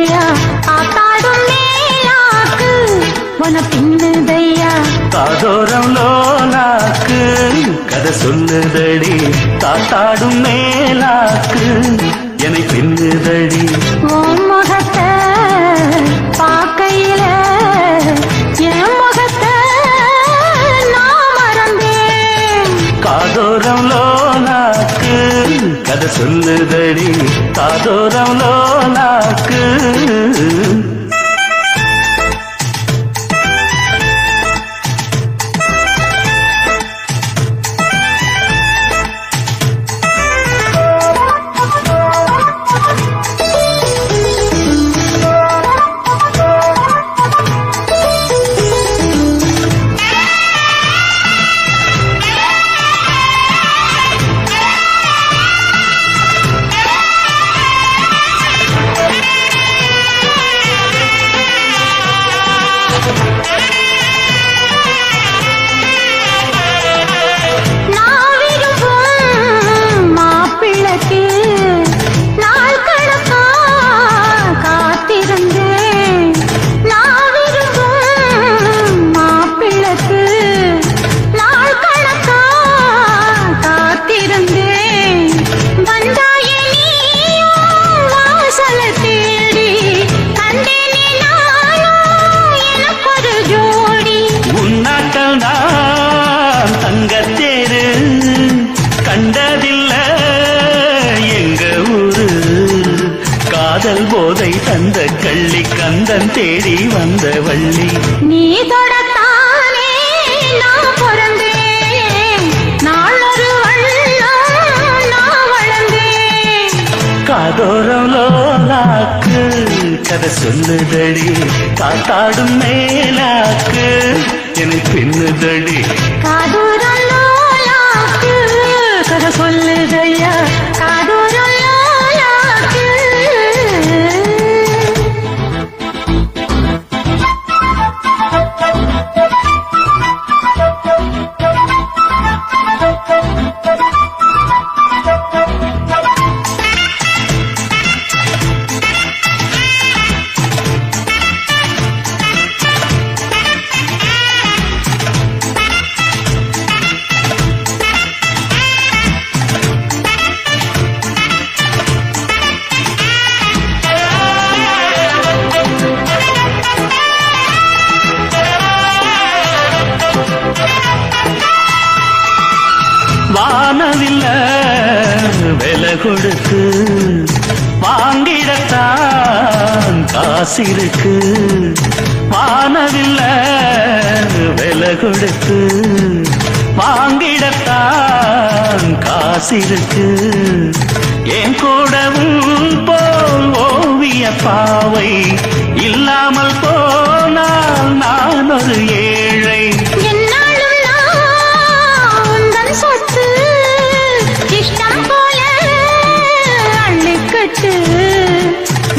சொல்லுதையா ஆத்தாடும் மேலாக்கு உன பின்னுதையா காதோரம் லோலாக்கு கதை சொல்லுதடி காத்தாடும் மேலாக்கு என்னை பின்னுதடி உன் முகத்தை பார்க்கையில என் முகத்தை நான் மறந்தேன் காதோரம் லோலாக்கு கதை சொல்லுதடி காதோரம் லோலாக்கு காதல் போதை தந்த கள்ளி கந்தன் தேடி வந்த வள்ளி நீ தொடத்தானே நான் பிறந்தேன் நாளொரு வள்ளம் நான் வளர்ந்தேன் காதோரம் லோலாக்கு கதை சொல்லுதடி காத்தாடும் மேலாக்கு என்னை பின்னுதடி காதோரம் லோலாக்கு கதை சொல்லுதையா காதோரம் வானவில்ல விலை கொடுத்து வாங்கிடத்தான் காசிருக்கு வானவில்ல விலை கொடுத்து வாங்கிடத்தான் காசிருக்கு என் கூடவும் போல் ஓவிய பாவை இல்லாமல் போனால் நான் ஒரு ஏழை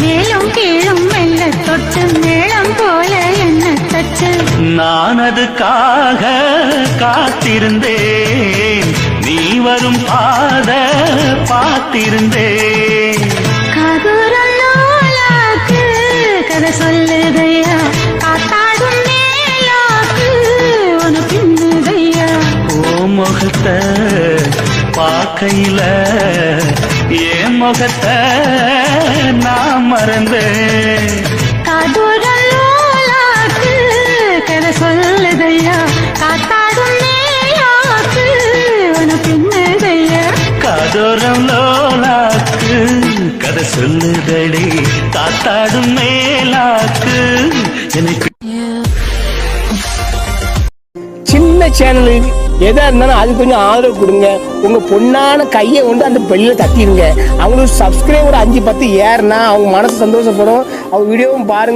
மேலும் கீழும் மெல்ல தொட்டு மேளம் போல என்ன தட்டு நான் அதுக்காக காத்திருந்தேன் நீ வரும் பாத பார்த்திருந்தேன் காதோரம் லோலாக்கு கதை சொல்லுதையா காத்தாடும் மேலாக்கு உன பின்னுதையா ஓ முகத்தை பார்க்கையில என் முகத்தை நான் மறந்தேன் காதோரம் லோலாக்கு கதை சொல்லுதையா காத்தாடும் மேலாக்கு உன பின்னுதையா காதோரம் லோலாக்கு கதை சொல்லுதடி காத்தாடும் மேலாக்கு எனக்கு சின்ன சேனலுக்கு எதா இருந்தாலும் அது கொஞ்சம் ஆதரவு கொடுங்க. உங்க பொண்ணான கையை கொண்டு அந்த பெல்ல தட்டிடுங்க. அவங்களுக்கு சப்ஸ்கிரைபர் 5-10 ஏறுனா அவங்க மனசு சந்தோஷப்படும். அவங்க வீடியோவும் பாருங்க.